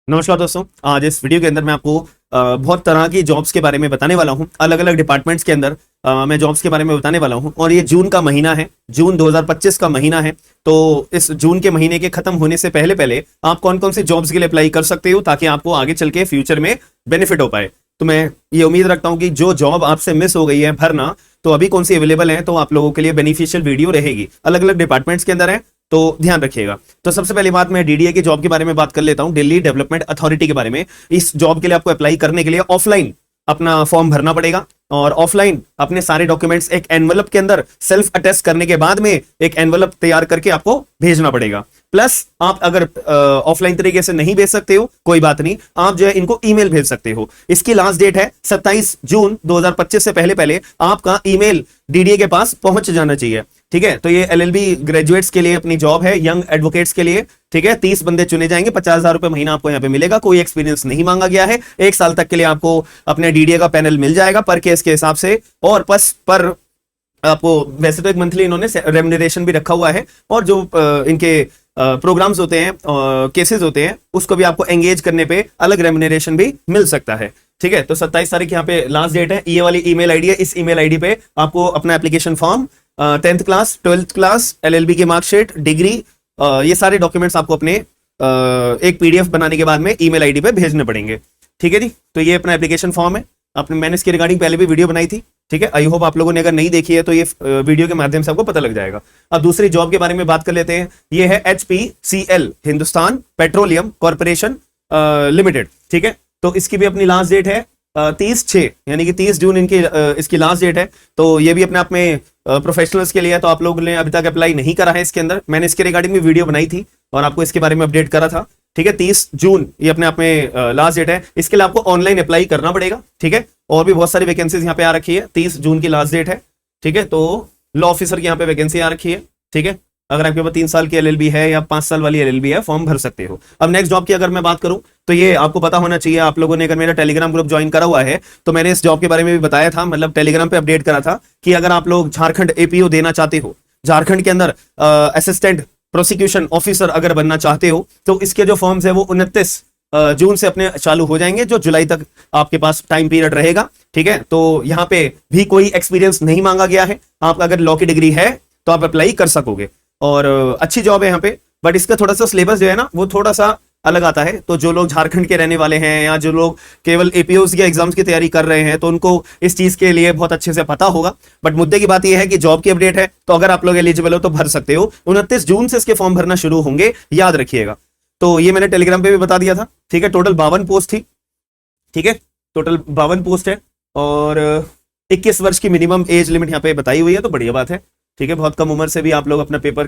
नमस्कार दोस्तों, आज इस वीडियो के अंदर मैं आपको बहुत तरह की जॉब्स के बारे में बताने वाला हूं। अलग अलग डिपार्टमेंट्स के अंदर मैं जॉब्स के बारे में बताने वाला हूं। और ये जून का महीना है, जून 2025 का महीना है। तो इस जून के महीने के खत्म होने से पहले पहले आप कौन कौन सी जॉब्स के लिए अप्लाई कर सकते हो ताकि आपको आगे चल के फ्यूचर में बेनिफिट हो पाए। तो मैं ये उम्मीद रखता हूं कि जो जॉब आपसे मिस हो गई है भरना, तो अभी कौन सी अवेलेबल है, तो आप लोगों के लिए बेनिफिशियल वीडियो रहेगी। अलग अलग डिपार्टमेंट्स के अंदर है, तो ध्यान रखिएगा। तो सबसे पहली बात, मैं डीडीए की जॉब के बारे में बात कर लेता हूं, दिल्ली डेवलपमेंट अथॉरिटी के बारे में। इस जॉब के लिए आपको अप्लाई करने के लिए ऑफलाइन अपना फॉर्म भरना पड़ेगा और ऑफलाइन अपने सारे डॉक्यूमेंट्स एक एनवलप के अंदर सेल्फ अटेस्ट करने के बाद में एक एनवलप तैयार करके आपको भेजना पड़ेगा। प्लस आप अगर ऑफलाइन तरीके से नहीं भेज सकते हो, कोई बात नहीं, आप जो है इनको ईमेल भेज सकते हो। इसकी लास्ट डेट है 27 जून 2025 से पहले पहले आपका ईमेल डीडीए के पास पहुंच जाना चाहिए। ठीक है, तो ये एलएलबी ग्रेजुएट्स के लिए अपनी जॉब है, यंग एडवोकेट्स के लिए। ठीक है, 30 बंदे चुने जाएंगे, 50,000 रुपए महीना आपको यहाँ पे मिलेगा। कोई एक्सपीरियंस नहीं मांगा गया है। 1 साल तक के लिए आपको अपने डीडीए का पैनल मिल जाएगा पर केस के हिसाब से। और पर आपको वैसे तो एक मंथली इन्होंने रेम्यूनरेशन भी रखा हुआ है, और जो इनके प्रोग्राम्स होते हैं, केसेस होते हैं, उसको भी आपको एंगेज करने पे अलग रेम्यूनरेशन भी मिल सकता है। ठीक है, तो 27 तारीख यहाँ पे लास्ट डेट है। ये वाली ईमेल आईडी है, इस ईमेल आईडी पे आपको अपना application form, 10th class, 12th class, LLB की मार्कशीट, डिग्री, ये सारे डॉक्यूमेंट्स आपको अपने एक पीडीएफ बनाने के बाद में ईमेल आईडी पे भेजने पड़ेंगे। ठीक है जी, तो ये अपना एप्लीकेशन फॉर्म है। मैंने इसके रिगार्डिंग पहले भी वीडियो बनाई थी। ठीक है, आई होप आप लोगों ने अगर नहीं देखी है तो ये वीडियो के माध्यम से आपको पता लग जाएगा। अब दूसरी जॉब के बारे में बात कर लेते हैं। ये है HPCL, Hindustan petroleum corporation limited. ठीक है, तो इसकी भी अपनी लास्ट डेट है 30/6, यानी कि 30 जून इनकी इसकी लास्ट डेट है। तो ये भी अपने आप में प्रोफेशनल्स के लिए है। तो आप लोगों ने अभी तक अप्लाई नहीं करा है इसके अंदर, मैंने इसके रिगार्डिंग में वीडियो बनाई थी और आपको इसके बारे में अपडेट करा था। ठीक है, 30 जून ये अपने आप में लास्ट डेट है। इसके लिए आपको ऑनलाइन अप्लाई करना पड़ेगा। ठीक है, और भी बहुत सारी वैकेंसीज यहाँ पे आ रखी है। 30 जून की लास्ट डेट है। ठीक है, तो लॉ ऑफिसर की यहाँ पे वैकेंसी आ रखी है। ठीक है, अगर आपके पास 3 साल की एलएलबी है या 5 साल वाली एलएलबी है, फॉर्म भर सकते हो। अब नेक्स्ट जॉब की अगर मैं बात करूं तो ये आपको पता होना चाहिए, आप लोगों ने अगर मेरा टेलीग्राम ग्रुप ज्वाइन करा हुआ है तो मैंने इस जॉब के बारे में भी बताया था, मतलब टेलीग्राम पे अपडेट करा था कि अगर आप लोग झारखंड एपीओ देना चाहते हो, झारखंड के अंदर असिस्टेंट प्रोसिक्यूशन ऑफिसर अगर बनना चाहते हो, तो इसके जो फॉर्म्स है वो 29 जून से अपने चालू हो जाएंगे, जो जुलाई तक आपके पास टाइम पीरियड रहेगा। ठीक है, तो यहाँ पे भी कोई एक्सपीरियंस नहीं मांगा गया है। आप अगर लॉ की डिग्री है तो आप अप्लाई कर सकोगे और अच्छी जॉब है यहाँ पे। बट इसका थोड़ा सा सिलेबस जो है ना, वो थोड़ा सा अलग आता है। तो जो लोग झारखंड के रहने वाले हैं या जो लोग केवल एपीओस के एग्जाम्स की तैयारी कर रहे हैं, तो उनको इस चीज के लिए बहुत अच्छे से पता होगा। बट मुद्दे की बात यह है कि जॉब की अपडेट है, तो अगर आप लोग एलिजिबल हो तो भर सकते हो। 29 जून से इसके फॉर्म भरना शुरू होंगे, याद रखिएगा। तो ये मैंने टेलीग्राम पे भी बता दिया था। ठीक है, टोटल 52 पोस्ट थी। ठीक है, टोटल 52 पोस्ट है और 21 वर्ष की मिनिमम एज लिमिट यहाँ पे बताई हुई है, तो बढ़िया बात है। ठीक है, बहुत कम उम्र से भी आप लोग अपना पेपर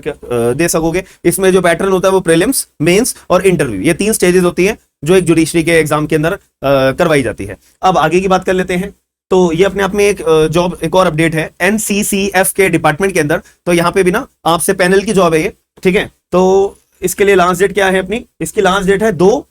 दे सकोगे। इसमें जो पैटर्न होता है वो प्रीलिम्स, मेंस और इंटरव्यू, ये 3 स्टेजेस होती हैं जो एक जुडिशरी के एग्जाम के अंदर करवाई जाती है। अब आगे की बात कर लेते हैं। तो ये अपने आप में एक जॉब, एक और अपडेट है NCCF के डिपार्टमेंट के अंदर। तो यहाँ पे भी ना आपसे पैनल की जॉब है ये। ठीक है, तो इसके लिए लास्ट डेट क्या है अपनी, इसकी लास्ट डेट है 2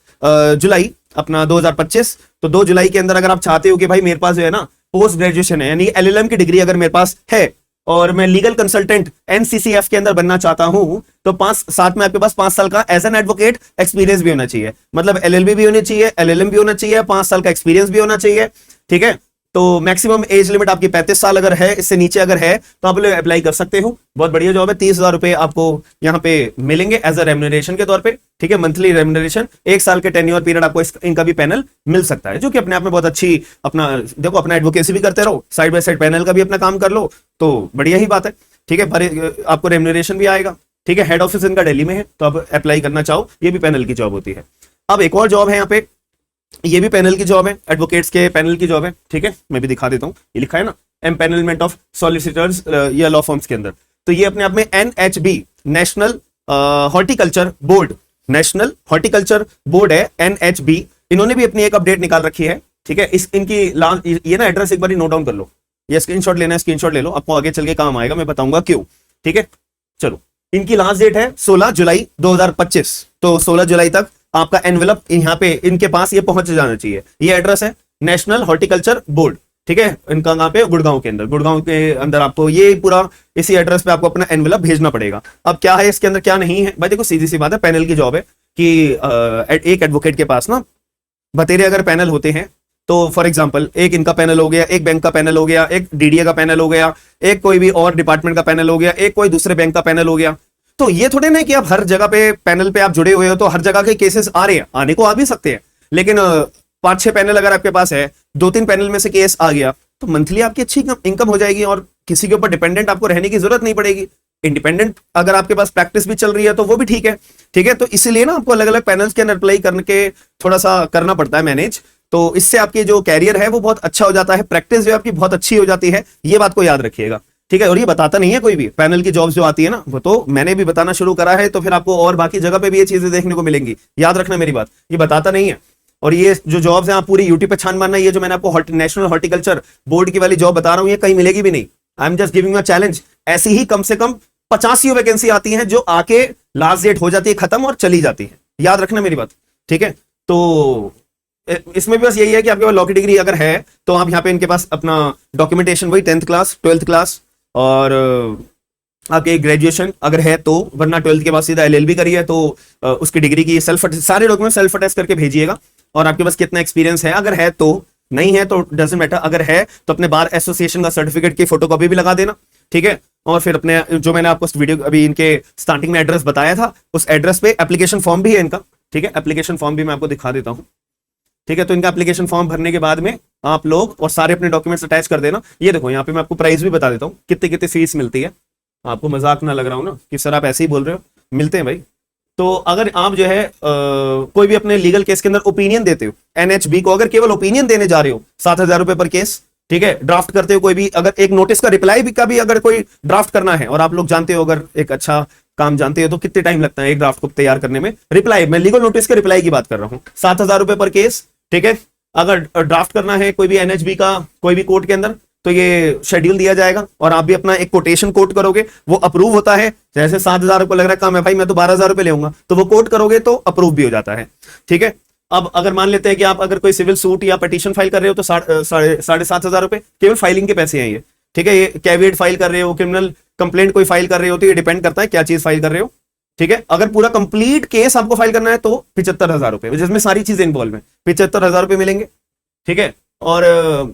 जुलाई अपना 2025। तो 2 जुलाई के अंदर अगर आप चाहते हो कि भाई मेरे पास जो है ना पोस्ट ग्रेजुएशन है, यानी LLM की डिग्री अगर मेरे पास है और मैं लीगल कंसल्टेंट NCCF के अंदर बनना चाहता हूं, तो साथ में आपके पास 5 साल का एज एन एडवोकेट एक्सपीरियंस भी होना चाहिए। मतलब LLB भी होनी चाहिए, LLM भी होना चाहिए, 5 साल का एक्सपीरियंस भी होना चाहिए। ठीक है, तो मैक्सिमम एज लिमिट आपकी 35 साल अगर है, इससे नीचे अगर है तो आप लोग अप्लाई कर सकते हो। बहुत बढ़िया जॉब है। 30,000 रुपए आपको यहाँ पे मिलेंगे एज अ रेम्यूनरेशन के तौर पे। ठीक है, मंथली रेम्यूनरेशन। 1 साल के टेन्योर पीरियड आपको इनका भी पैनल मिल सकता है, जो कि अपने आप में बहुत अच्छी, अपना देखो अपना एडवोकेसी भी करते रहो, साइड बाय साइड पैनल का भी अपना काम कर लो, तो बढ़िया ही बात है। ठीक है, आपको रेम्यूनरेशन भी आएगा। ठीक है, हेड ऑफिस इनका दिल्ली में है, तो आप अप्लाई करना चाहो, ये भी पैनल की जॉब होती है। अब एक और जॉब है यहाँ पे, ये भी पैनल की जॉब है, एडवोकेट्स के पैनल की जॉब है। ठीक है, मैं भी दिखा देता हूँ, ये लिखा है ना, एम्पैनलमेंट ऑफ सॉलिसिटर्स या लॉ फर्म्स के अंदर। तो ये अपने आप में NHB, national horticulture board, national horticulture board है NHB। इन्होंने भी अपनी एक अपडेट निकाल रखी है। ठीक है, इनकी ये ना एड्रेस एक बार नोट डाउन कर लो, ये स्क्रीनशॉट लेना है, स्क्रीनशॉट ले लो, आपको आगे चल के काम आएगा, मैं बताऊंगा क्यों। ठीक है, चलो, इनकी लास्ट डेट है 16 जुलाई 2025। तो 16 जुलाई तक आपका एनवेलप यहाँ पे इनके पास ये पहुंच जाना चाहिए। ये एड्रेस है नेशनल हॉर्टिकल्चर बोर्ड। ठीक है, इनका कहाँ पे, गुड़गांव के अंदर, गुड़गांव के अंदर आपको ये पूरा इसी एड्रेस पे आपको अपना एनवेलप भेजना पड़ेगा। अब क्या है इसके अंदर, क्या नहीं है भाई, देखो सीधी सी बात है, पैनल की जॉब है कि एक एडवोकेट के पास ना बतेरे अगर पैनल होते हैं, तो फॉर एग्जांपल एक इनका पैनल हो गया, एक बैंक का पैनल हो गया, एक डीडीए का पैनल हो गया, एक कोई भी और डिपार्टमेंट का पैनल हो गया, एक कोई दूसरे बैंक का पैनल हो गया। तो ये थोड़े ना कि आप हर जगह पे पैनल पे आप जुड़े हुए हो तो हर जगह के केसेस आ रहे हैं, आने को आ भी सकते हैं, लेकिन 5-6 पैनल अगर आपके पास है, 2-3 पैनल में से केस आ गया तो मंथली आपकी अच्छी इनकम हो जाएगी और किसी के ऊपर डिपेंडेंट आपको रहने की जरूरत नहीं पड़ेगी। इंडिपेंडेंट अगर आपके पास प्रैक्टिस भी चल रही है तो वो भी ठीक है। ठीक है, तो इसीलिए ना आपको अलग अलग पैनल्स के अंदर अप्लाई करके थोड़ा सा करना पड़ता है मैनेज, तो इससे आपकी जो कैरियर है वो बहुत अच्छा हो जाता है, प्रैक्टिस जो आपकी बहुत अच्छी हो जाती है, ये बात को याद रखिएगा। ठीक है, और ये बताता नहीं है कोई भी पैनल की जॉब्स जो आती है ना, वो तो मैंने भी बताना शुरू करा है, तो फिर आपको और बाकी जगह पे भी ये चीजें देखने को मिलेंगी, याद रखना मेरी बात, ये बताता नहीं है। और ये जो जॉब्स हैं आप पूरी यूट्यूब पे छान मारना, ये जो मैंने आपको नेशनल हॉर्टिकल्चर बोर्ड की वाली जॉब बता रहा हूं, ये कहीं मिलेगी भी नहीं। I am just giving a challenge. ऐसी ही कम से कम 85 वैकेंसी आती हैं जो आके लास्ट डेट हो जाती है खत्म और चली जाती है, याद रखना मेरी बात। ठीक है, तो इसमें भी बस यही है कि आपके पास लॉ की डिग्री अगर है तो आप यहाँ पे इनके पास अपना डॉक्यूमेंटेशन वही 10th क्लास 12th क्लास और आपके ग्रेजुएशन अगर है तो, वरना 12th के बाद सीधा LLB करिए तो उसकी डिग्री की सारे डॉक्यूमेंट सेल्फ अटेस्ट करके भेजिएगा, और आपके पास कितना एक्सपीरियंस है अगर है तो, नहीं है तो डजंट मैटर, अगर है तो अपने बार एसोसिएशन का सर्टिफिकेट की फोटोकॉपी भी लगा देना। ठीक है, और फिर अपने जो मैंने आपको वीडियो अभी इनके स्टार्टिंग में एड्रेस बताया था, उस एड्रेस पे एप्लीकेशन फॉर्म भी है इनका। ठीक है, एप्लीकेशन फॉर्म भी मैं आपको दिखा देता हूँ। ठीक है, तो इनका एप्लीकेशन फॉर्म भरने के बाद में आप लोग और सारे अपने डॉक्यूमेंट्स अटैच कर देना। ये देखो यहाँ पे मैं आपको प्राइस भी बता देता हूँ कितने कितने फीस मिलती है, आपको मजाक ना लग रहा हूँ ना कि सर आप ऐसे ही बोल रहे हो, मिलते हैं भाई। तो अगर आप जो है कोई भी अपने लीगल केस के अंदर ओपिनियन देते हो, NHB को अगर केवल ओपिनियन देने जा रहे हो 7,000 रुपए पर केस। ठीक है, ड्राफ्ट करते हो कोई भी, अगर एक नोटिस का रिप्लाई भी का भी अगर कोई ड्राफ्ट करना है, और आप लोग जानते हो अगर एक अच्छा काम जानते हो तो कितने टाइम लगता है एक ड्राफ्ट को तैयार करने में, रिप्लाई, मैं लीगल नोटिस के रिप्लाई की बात कर रहा हूँ, 7,000 रुपए पर केस। ठीक है, अगर ड्राफ्ट करना है कोई भी NHB का कोई भी कोर्ट के अंदर तो ये शेड्यूल दिया जाएगा और आप भी अपना एक कोटेशन कोट करोगे, वो अप्रूव होता है। जैसे 7,000 रुपये लग रहा है कम है भाई, मैं तो 12,000 रुपये लेऊंगा, तो वो कोट करोगे तो अप्रूव भी हो जाता है। ठीक है, अब अगर मान लेते हैं कि आप अगर कोई सिविल सूट या पिटीशन फाइल कर रहे हो तो 7,500 रुपए केवल फाइलिंग के पैसे हैं ये। ठीक है, ये कैविएट फाइल कर रहे हो, क्रिमिनल कंप्लेंट कोई फाइल कर रहे हो, तो ये डिपेंड करता है क्या चीज फाइल कर रहे हो। ठीक है, अगर पूरा कंप्लीट केस आपको फाइल करना है तो 75,000 रुपए, जिसमें सारी चीजें इन्वॉल्व है, 75,000 रुपए मिलेंगे। ठीक है, और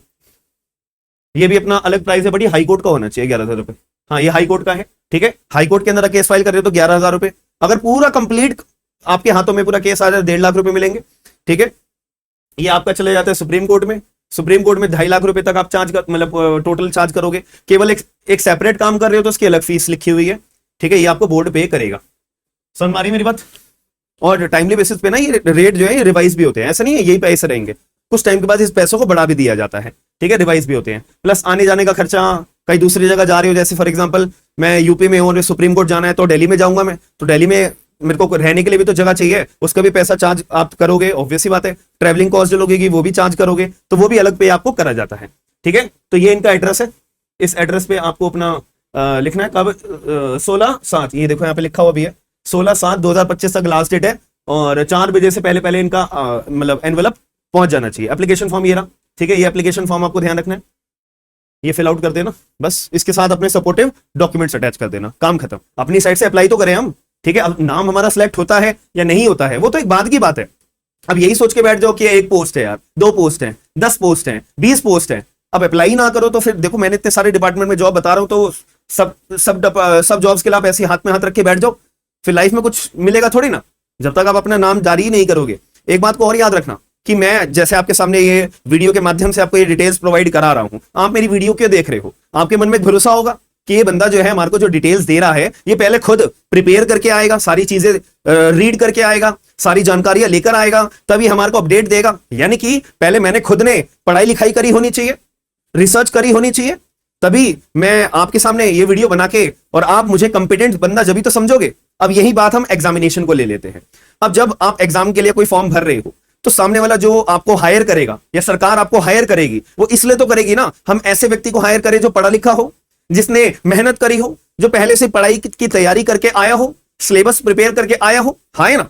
ये भी अपना अलग प्राइस है, बड़ी हाई कोर्ट का होना चाहिए 11,000 रुपए। हाँ, ये हाई कोर्ट का है। ठीक है, हाई कोर्ट के अंदर केस फाइल कर रहे हो तो 11,000 रुपए, अगर पूरा कंप्लीट आपके हाथों में पूरा केस आ जाए 1.5 लाख रुपए मिलेंगे। ठीक है, ये आपका चले जाता है सुप्रीम कोर्ट में, सुप्रीम कोर्ट में 2.5 लाख रुपए तक आप चार्ज कर, मतलब टोटल चार्ज करोगे। केवल एक सेपरेट काम कर रहे हो तो उसकी अलग फीस लिखी हुई है। ठीक है, ये आपको बोर्ड पे करेगा। समझ मारी मेरी बात। और टाइमली बेसिस पे ना ये रेट जो है ये रिवाइज भी होते हैं, ऐसा नहीं है यही पैसे रहेंगे, कुछ टाइम के बाद इस पैसों को बढ़ा भी दिया जाता है। ठीक है, रिवाइज भी होते हैं, प्लस आने जाने का खर्चा, कहीं दूसरी जगह जा रहे हो, जैसे फॉर एग्जांपल मैं यूपी में हूँ और सुप्रीम कोर्ट जाना है तो दिल्ली में जाऊंगा मैं, तो दिल्ली में मेरे को रहने के लिए भी तो जगह चाहिए, उसका भी पैसा चार्ज आप करोगे, ऑब्वियस सी बात है। ट्रैवलिंग कॉस्ट जो लगेगी वो भी चार्ज करोगे, तो वो भी अलग पे आपको करा जाता है। ठीक है, तो ये इनका एड्रेस है, इस एड्रेस पे आपको अपना लिखना है। कब 16/7, ये देखो यहाँ पे लिखा हुआ भी है 16/7/2025 तक लास्ट डेट है, और 4 बजे से पहले पहले इनका मतलब एनवेलप पहुंच जाना चाहिए। एप्लीकेशन फॉर्म ये रहा। ठीक है, ये एप्लीकेशन फॉर्म आपको ध्यान रखना है, ये फिल आउट कर देना बस, इसके साथ अपने सपोर्टिव डॉक्यूमेंट्स अटैच कर देना, काम खत्म। अपनी साइड से अप्लाई तो करें हम। ठीक है, अब नाम हमारा सिलेक्ट होता है या नहीं होता है वो तो एक बाद की बात है। अब यही सोच के बैठ जाओ कि एक पोस्ट है यार, 2 पोस्ट है, 10 पोस्ट है, 20 पोस्ट है, अब अप्लाई ना करो तो फिर देखो मैंने इतने सारे डिपार्टमेंट में जॉब बता रहा हूं, तो सब जॉब्स के लिए आप ऐसे हाथ में हाथ रख के बैठ जाओ, फिर लाइफ में कुछ मिलेगा थोड़ी ना, जब तक आप अपना नाम जारी नहीं करोगे। एक बात को और याद रखना कि मैं जैसे आपके सामने ये वीडियो के माध्यम से आपको ये डिटेल्स प्रोवाइड करा रहा हूं, आप मेरी वीडियो क्यों देख रहे हो, आपके मन में भरोसा होगा कि ये बंदा जो है हमारे को जो डिटेल्स दे रहा है ये पहले खुद प्रिपेयर करके आएगा, सारी चीजें रीड करके आएगा, सारी जानकारियां लेकर आएगा, तभी हमारे को अपडेट देगा। यानी कि पहले मैंने खुद ने पढ़ाई लिखाई करी होनी चाहिए, रिसर्च करी होनी चाहिए, तभी मैं आपके सामने ये वीडियो बना के, और आप मुझे कंपिटेंट बंदा जब तो समझोगे। अब यही बात हम एग्जामिनेशन को ले लेते हैं। अब जब आप एग्जाम के लिए कोई फॉर्म भर रहे हो तो सामने वाला जो आपको हायर करेगा या सरकार आपको हायर करेगी, वो इसलिए तो करेगी ना, हम ऐसे व्यक्ति को हायर करें जो पढ़ा लिखा हो, जिसने मेहनत करी हो, जो पहले से पढ़ाई की तैयारी करके आया हो, सिलेबस प्रिपेयर करके आया हो। हाँ है ना,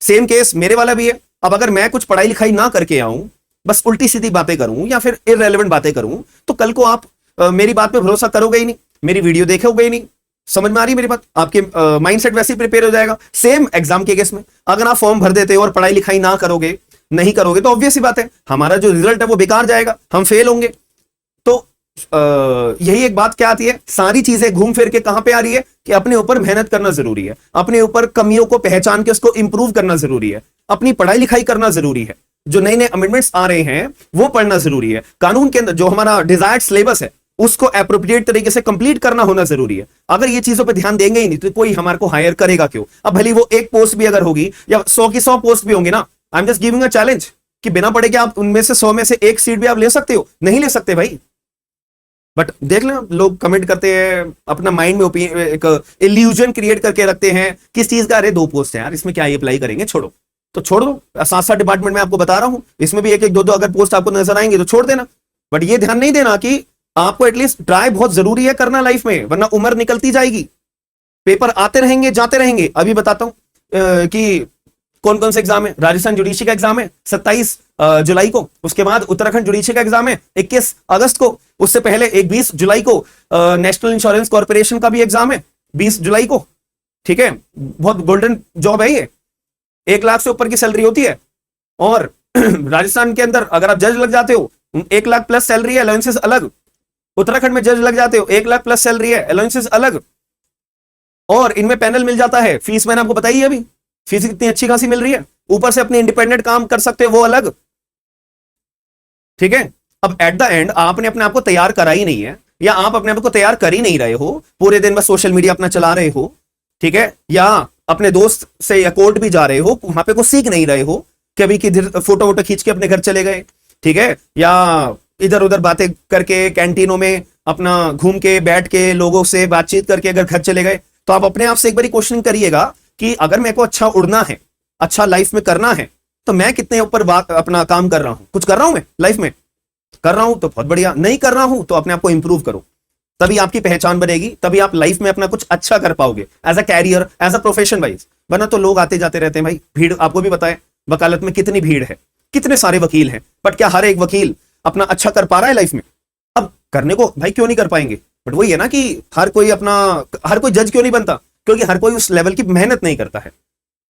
सेम केस मेरे वाला भी है। अब अगर मैं कुछ पढ़ाई लिखाई ना करके आऊं, बस उल्टी सीधी बातें करूं या फिर इररेलेवेंट बातें करूं, तो कल को आप मेरी बात पे भरोसा करोगे ही नहीं, मेरी वीडियो देखोगे ही नहीं। समझ में आ रही है मेरी बात? आपके माइंडसेट वैसे ही प्रिपेयर हो जाएगा। सेम एग्जाम के केस में अगर आप फॉर्म भर देते हो और पढ़ाई लिखाई ना करोगे, नहीं करोगे, तो ऑब्वियस सी बात है हमारा जो रिजल्ट है वो बेकार जाएगा, हम फेल होंगे। तो यही एक बात क्या आती है, सारी चीजें घूम फिर के कहां पे आ रही है कि अपने ऊपर मेहनत करना जरूरी है, अपने ऊपर कमियों को पहचान के उसको इंप्रूव करना जरूरी है, अपनी पढ़ाई लिखाई करना जरूरी है, जो नए नए अमेंडमेंट्स आ रहे हैं वो पढ़ना जरूरी है, कानून के अंदर जो हमारा डिजायर्ड सिलेबस है उसको एप्रोप्रिएट तरीके से कंप्लीट करना होना जरूरी है। अगर ये चीजों पे ध्यान देंगे ही नहीं तो कोई हमारे को हायर करेगा क्यों? अब भले वो एक पोस्ट भी अगर होगी या 100 की 100 पोस्ट भी होंगी ना, I am just giving a challenge कि बिना पढ़े के आप उनमें से 100 में से एक सीट भी आप ले सकते हो? नहीं ले सकते भाई। बट देख लें, लोग कमेंट करते हैं, अपना माइंड में एक इल्यूजन क्रिएट करके रखते हैं किस चीज का, अरे 2 पोस्ट है यार, इसमें क्या अप्लाई करेंगे, छोड़ो। तो छोड़ दो, 7-7 डिपार्टमेंट में आपको बता रहा हूं, इसमें भी 1-1 2-2 अगर पोस्ट आपको नजर आएंगे तो छोड़ देना। बट ये ध्यान नहीं देना कि आपको एटलीस्ट ट्राई बहुत जरूरी है करना लाइफ में, वरना उम्र निकलती जाएगी, पेपर आते रहेंगे जाते रहेंगे। अभी बताता हूं कि कौन कौन से एग्जाम है। राजस्थान जुडिशरी का एग्जाम है 27 जुलाई को, उसके बाद उत्तराखंड जुडिशरी का एग्जाम है 21 अगस्त को, उससे पहले 20 जुलाई को नेशनल इंश्योरेंस कॉर्पोरेशन का भी एग्जाम है 20 जुलाई को। ठीक है, बहुत गोल्डन जॉब है ये, 1 लाख से ऊपर की सैलरी होती है। और राजस्थान के अंदर अगर आप जज लग जाते हो 1 लाख प्लस सैलरी है, अलाउंसेस अलग। उत्तराखंड में जज लग जाते हो 1 लाख प्लस सैलरी है, अलाउंसेस अलग। और इनमें पैनल मिल जाता है, फीस मैंने आपको बताई है अभी, फीस कितनी अच्छी खासी मिल रही है, ऊपर से अपने इंडिपेंडेंट काम कर सकते हो वो अलग। ठीक है, अब एट द एंड आपने अपने आप को तैयार करा ही नहीं है, या आप अपने आप को तैयार कर ही नहीं रहे हो, पूरे दिन बस सोशल मीडिया अपना चला रहे हो, ठीक है, या अपने दोस्त से या कोर्ट भी जा रहे हो, वहां पे कुछ सीख नहीं रहे हो, कभी किधर फोटो वोटो खींच के अपने घर चले गए, ठीक है, या इधर उधर बातें करके कैंटीनों में अपना घूम के बैठ के लोगों से बातचीत करके अगर घर चले गए, तो आप अपने आप से एक बार क्वेश्चन करिएगा कि अगर मेरे को अच्छा उड़ना है, अच्छा लाइफ में करना है, तो मैं कितने ऊपर अपना काम कर रहा हूं, कुछ कर रहा हूं मैं लाइफ में, कर रहा हूं तो बहुत बढ़िया, नहीं कर रहा हूं तो अपने आप को इंप्रूव करो, तभी आपकी पहचान बनेगी, तभी आप लाइफ में अपना कुछ अच्छा कर पाओगे as a career, as a profession wise. वरना तो लोग आते जाते रहते हैं भाई, भीड़ आपको भी पता है वकालत में कितनी भीड़ है, कितने सारे वकील हैं, बट क्या हर एक वकील अपना अच्छा कर पा रहा है लाइफ में? अब करने को भाई क्यों नहीं कर पाएंगे, बट वही है ना कि हर कोई जज क्यों नहीं बनता, क्योंकि हर कोई उस लेवल की मेहनत नहीं करता है।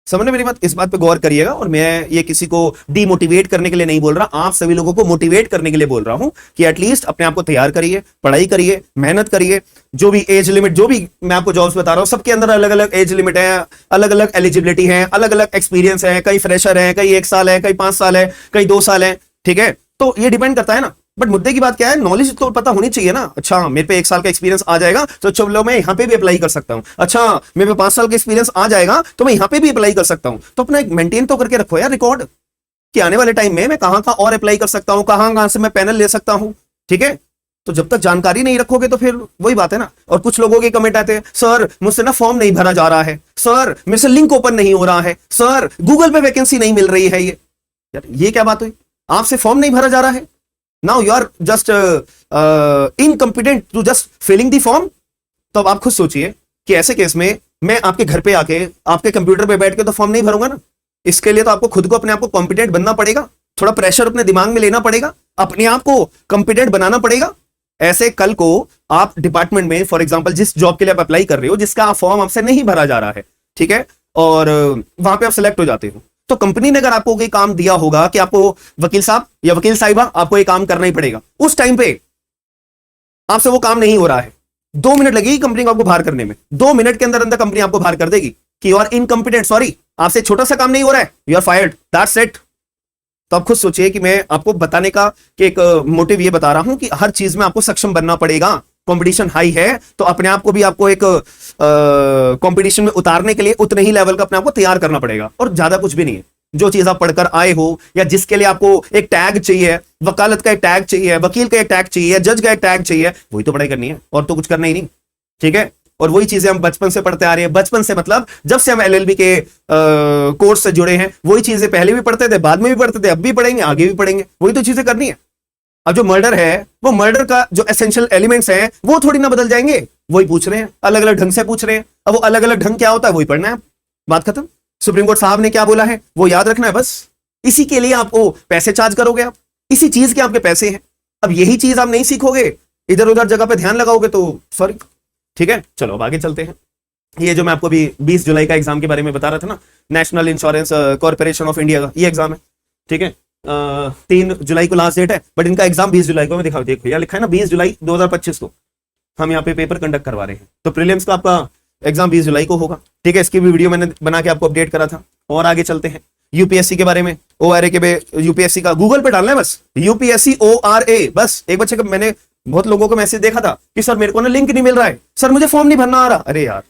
समझ मेरी बात, इस बात पे गौर करिएगा। और मैं ये किसी को डीमोटिवेट करने के लिए नहीं बोल रहा, आप सभी लोगों को मोटिवेट करने के लिए बोल रहा हूं कि एटलीस्ट अपने आप को तैयार करिए, पढ़ाई करिए, मेहनत करिए। जो भी एज लिमिट, जो भी मैं आपको जॉब्स बता रहा हूं, सबके अंदर अलग अलग एज लिमिट है, अलग अलग एलिजिबिलिटी है, अलग अलग एक्सपीरियंस है, कई फ्रेशर है, कई 1 साल है, कई 5 साल है, कई 2 साल है, ठीक है, तो ये डिपेंड करता है ना। बट मुद्दे की बात क्या है, नॉलेज तो पता होनी चाहिए ना। अच्छा मेरे पे 1 साल का एक्सपीरियंस आ जाएगा तो चलो मैं यहां पे भी अप्लाई कर सकता हूं, अच्छा मेरे पे 5 साल का एक्सपीरियंस आ जाएगा तो मैं यहां पे भी अप्लाई कर सकता हूं। तो अपना एक मेंटेन तो करके रखो यार रिकॉर्ड, कि आने वाले टाइम में मैं कहां और अप्लाई कर सकता हूं, कहां से मैं पैनल ले सकता हूं, ठीक है। तो जब तक जानकारी नहीं रखोगे तो फिर वही बात है ना। और कुछ लोगों के कमेंट आते हैं, सर मुझसे ना फॉर्म नहीं भरा जा रहा है, सर मेरे से लिंक ओपन नहीं हो रहा है, सर गूगल पे वैकेंसी नहीं मिल रही है। ये यार ये क्या बात हुई, आपसे फॉर्म नहीं भरा जा रहा है, now you are just incompetent to just filling the form. तो अब आप खुद सोचिए कि ऐसे केस में मैं आपके घर पे आके आपके कंप्यूटर पे बैठ के तो फॉर्म नहीं भरूंगा ना। इसके लिए तो आपको खुद को अपने आप को कॉम्पिटेंट बनना पड़ेगा, थोड़ा प्रेशर अपने दिमाग में लेना पड़ेगा, अपने आप को कॉम्पिटेंट बनाना पड़ेगा। ऐसे कल को आप डिपार्टमेंट में फॉर एग्जांपल जिस जॉब के लिए आप अप्लाई कर रहे हो, जिसका फॉर्म आपसे नहीं भरा जा रहा है, ठीक है, और वहां पे आप सिलेक्ट हो जाते हो, तो कंपनी ने अगर आपको कोई काम दिया होगा कि आपको वकील साहब या वकील साहिबा आपको ये काम करना ही पड़ेगा, उस टाइम पे आपसे वो काम नहीं हो रहा है, 2 मिनट लगेगी कंपनी को आपको बाहर करने में, 2 मिनट के अंदर अंदर कंपनी आपको बाहर कर देगी कि यू आर इनकम्पिटेंट, सॉरी आपसे छोटा सा काम नहीं हो रहा है, you are fired, that's it. तो आप खुद सोचिए कि मैं आपको बताने का कि एक मोटिव ये बता रहा हूं कि हर चीज में आपको सक्षम बनना पड़ेगा। कंपटीशन हाई है तो अपने आप को भी आपको एक कंपटीशन में उतारने के लिए उतने ही लेवल का अपने आप को तैयार करना पड़ेगा, और ज्यादा कुछ भी नहीं है। जो चीज आप पढ़कर आए हो या जिसके लिए आपको एक टैग चाहिए, वकालत का एक टैग चाहिए, वकील का एक टैग चाहिए, जज का एक टैग चाहिए, वही तो पढ़ाई करनी है, और तो कुछ करना ही नहीं, ठीक है। और वही चीजें हम बचपन से पढ़ते आ रहे हैं, बचपन से मतलब जब से हम एलएलबी के कोर्स से जुड़े हैं, वही चीजें पहले भी पढ़ते थे, बाद में भी पढ़ते थे, अब भी पढ़ेंगे, आगे भी पढ़ेंगे, वही तो चीजें करनी है। अब जो मर्डर है, वो मर्डर का जो एसेंशियल एलिमेंट्स हैं वो थोड़ी ना बदल जाएंगे, वही पूछ रहे हैं, अलग अलग ढंग से पूछ रहे हैं। अब वो अलग अलग ढंग क्या होता है वही पढ़ना है, बात खत्म। सुप्रीम कोर्ट साहब ने क्या बोला है वो याद रखना है, बस इसी के लिए आपको पैसे चार्ज करोगे, आप इसी चीज के आपके पैसे हैं। अब यही चीज आप नहीं सीखोगे, इधर उधर जगह पे ध्यान लगाओगे तो सॉरी, ठीक है, चलो अब आगे चलते हैं। ये जो मैं आपको अभी 20 जुलाई का एग्जाम के बारे में बता रहा था ना, national insurance corporation of India का ये एग्जाम है, ठीक है। 3 जुलाई को लास्ट डेट है, बट इनका एग्जाम 20 जुलाई को। मैं दिखाओ, देखो यहाँ लिखा है ना 20 जुलाई 2025 को हम यहाँ पे पेपर कंडक्ट करवा रहे हैं। तो प्रीलिम्स का आपका एग्जाम 20 जुलाई को होगा, ठीक है। इसकी भी वीडियो मैंने बना के आपको अपडेट करा था। और आगे चलते हैं यूपीएससी के बारे में, ORA के यूपीएससी का गूगल पे डालना है बस, यूपीएससी ORA बस। एक बच्चे का मैंने बहुत लोगों को मैसेज देखा था कि सर मेरे को ना लिंक नहीं मिल रहा है, सर मुझे फॉर्म नहीं भरना आ रहा। अरे यार,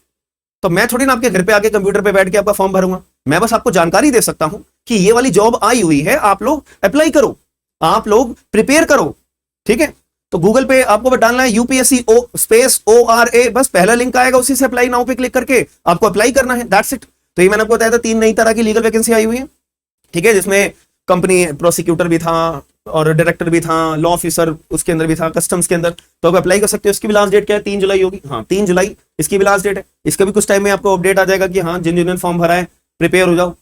तो मैं थोड़ी ना आपके घर पे आके कंप्यूटर पे बैठ के आपका फॉर्म भरूंगा, मैं बस आपको जानकारी दे सकता हूं कि ये वाली जॉब आई हुई है, आप लोग अप्लाई करो, आप लोग प्रिपेयर करो, ठीक है। तो गूगल पे आपको डालना है यूपीएससी स्पेस ORA, बस पहला लिंक आएगा, उसी से अप्लाई नाउ पे क्लिक करके आपको अप्लाई करना है, दैट्स इट। तो ये मैंने आपको बताया था 3 नई तरह की लीगल वैकेंसी आई हुई है, ठीक है, जिसमें कंपनी प्रोसिक्यूटर भी था और डायरेक्टर भी था, लॉ ऑफिसर उसके अंदर भी था, कस्टम्स के अंदर। तो आप अप्लाई कर सकते हो। इसकी भी लास्ट डेट क्या है? 3 जुलाई होगी। हाँ 3 जुलाई इसकी भी लास्ट डेट है। इसका भी कुछ टाइम में आपको अपडेट आ जाएगा कि हाँ जिन्होंने फॉर्म भरा है प्रिपेयर हो जाओ,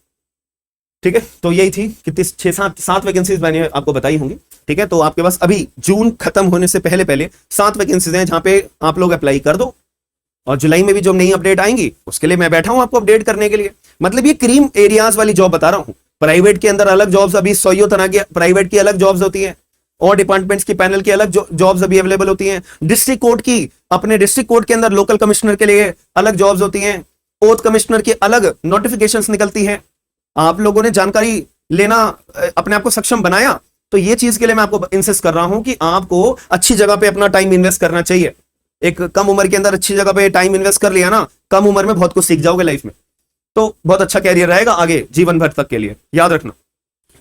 ठीक है। तो यही थी कितनी 6-7 वैकेंसीज मैंने आपको बताई होंगी, ठीक है। तो आपके पास अभी जून खत्म होने से पहले पहले 7 वैकेंसीज हैं जहां पे आप लोग अप्लाई कर दो, और जुलाई में भी जो नई अपडेट आएंगी उसके लिए मैं बैठा हूं आपको अपडेट करने के लिए। मतलब ये क्रीम एरियाज वाली जॉब बता रहा हूं। प्राइवेट के अंदर अलग जॉब्स अभी 100 तरह की प्राइवेट की अलग जॉब्स होती हैं, और डिपार्टमेंट्स की पैनल की अलग जॉब्स अभी अवेलेबल होती हैं। डिस्ट्रिक्ट कोर्ट की, अपने डिस्ट्रिक्ट कोर्ट के अंदर लोकल कमिश्नर के लिए अलग जॉब्स होती हैं, ओथ कमिश्नर की अलग नोटिफिकेशंस निकलती हैं। आप लोगों ने जानकारी लेना अपने आप को सक्षम बनाया, तो ये चीज के लिए मैं आपको इंसिस्ट कर रहा हूं कि आपको अच्छी जगह पे अपना टाइम इन्वेस्ट करना चाहिए। एक कम उम्र के अंदर अच्छी जगह पे टाइम इन्वेस्ट कर लिया ना, कम उम्र में बहुत कुछ सीख जाओगे लाइफ में, तो बहुत अच्छा कैरियर रहेगा आगे जीवन भर तक के लिए, याद रखना,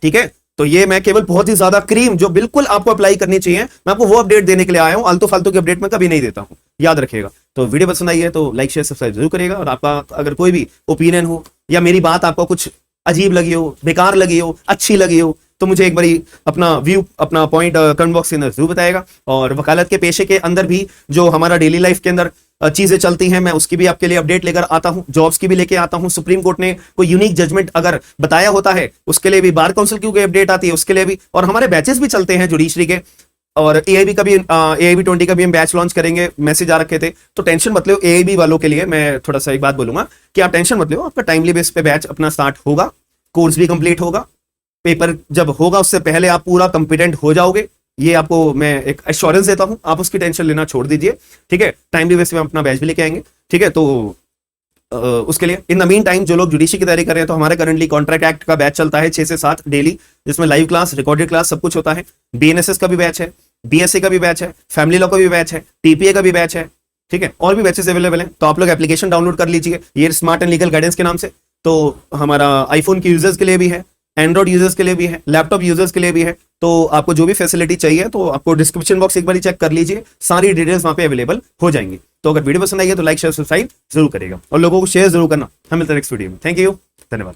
ठीक है। तो ये मैं केवल बहुत ही ज्यादा क्रीम जो बिल्कुल आपको अप्लाई करनी चाहिए, मैं आपको वो अपडेट देने के लिए आया हूं। आलतू फालतू की अपडेट मैं कभी नहीं देता हूं, याद रखिएगा। तो वीडियो पसंद आई है तो लाइक शेयर सब्सक्राइब जरूर करिएगा। और आपका अगर कोई भी ओपिनियन हो या मेरी बात आपको कुछ अजीब लगी हो, बेकार लगी हो, अच्छी लगी हो, तो मुझे एक बारी अपना व्यू, अपना पॉइंट कमेंट बॉक्स के अंदर जरूर बताएगा। और वकालत के पेशे के अंदर भी जो हमारा डेली लाइफ के अंदर चीजें चलती हैं, मैं उसकी भी आपके लिए अपडेट लेकर आता हूं, जॉब्स की भी लेके आता हूं। सुप्रीम कोर्ट ने कोई यूनिक जजमेंट अगर बताया होता है उसके लिए भी, बार काउंसिल की कोई अपडेट आती है उसके लिए भी, और हमारे बैचेस भी चलते हैं जुडिशरी के, और AIB का भी AIB 20 का भी हम बैच लॉन्च करेंगे, मैसेज आ रखे थे। तो टेंशन मत लो, AIB वालों के लिए मैं थोड़ा सा एक बात बोलूंगा कि आप टेंशन मत लो, आपका टाइमली बेस पे बैच अपना स्टार्ट होगा, कोर्स भी कंप्लीट होगा, पेपर जब होगा उससे पहले आप पूरा कॉम्पिटेंट हो जाओगे, ये आपको मैं एक एश्योरेंस देता हूं। आप उसकी टेंशन लेना छोड़ दीजिए, ठीक है। टाइमली बेस पे हम अपना बैच भी लेके आएंगे, ठीक है। तो उसके लिए इन द मीन टाइम जो लोग जुडिशरी की तैयारी कर रहे हैं, तो हमारे करंटली कॉन्ट्रैक्ट एक्ट का बैच चलता है 6 से 7 डेली, जिसमें लाइव क्लास, रिकॉर्डेड क्लास सब कुछ होता है। BNSS का भी बैच है, BSA का भी बैच है, फैमिली लॉ का भी बैच है, TPA का भी बैच है, ठीक है। और भी बैचेस अवेलेबल हैं। तो आप लोग एप्लीकेशन डाउनलोड कर लीजिए, ये स्मार्ट एंड लीगल गाइडेंस के नाम से। तो हमारा आईफोन के यूजर्स के लिए भी है, एंड्रॉइड यूजर्स के लिए भी है, लैपटॉप यूजर्स के लिए भी है। तो आपको जो भी फैसिलिटी चाहिए तो आपको डिस्क्रिप्शन बॉक्स एक बार चेक कर लीजिए, सारी डिटेल्स वहां पे अवेलेबल हो जाएंगी। तो अगर वीडियो पसंद आई है तो लाइक शेयर सब्सक्राइब जरूर करेगा, और लोगों को शेयर जरूर करना। हम मिलते हैं नेक्स्ट वीडियो में। थैंक यू, धन्यवाद।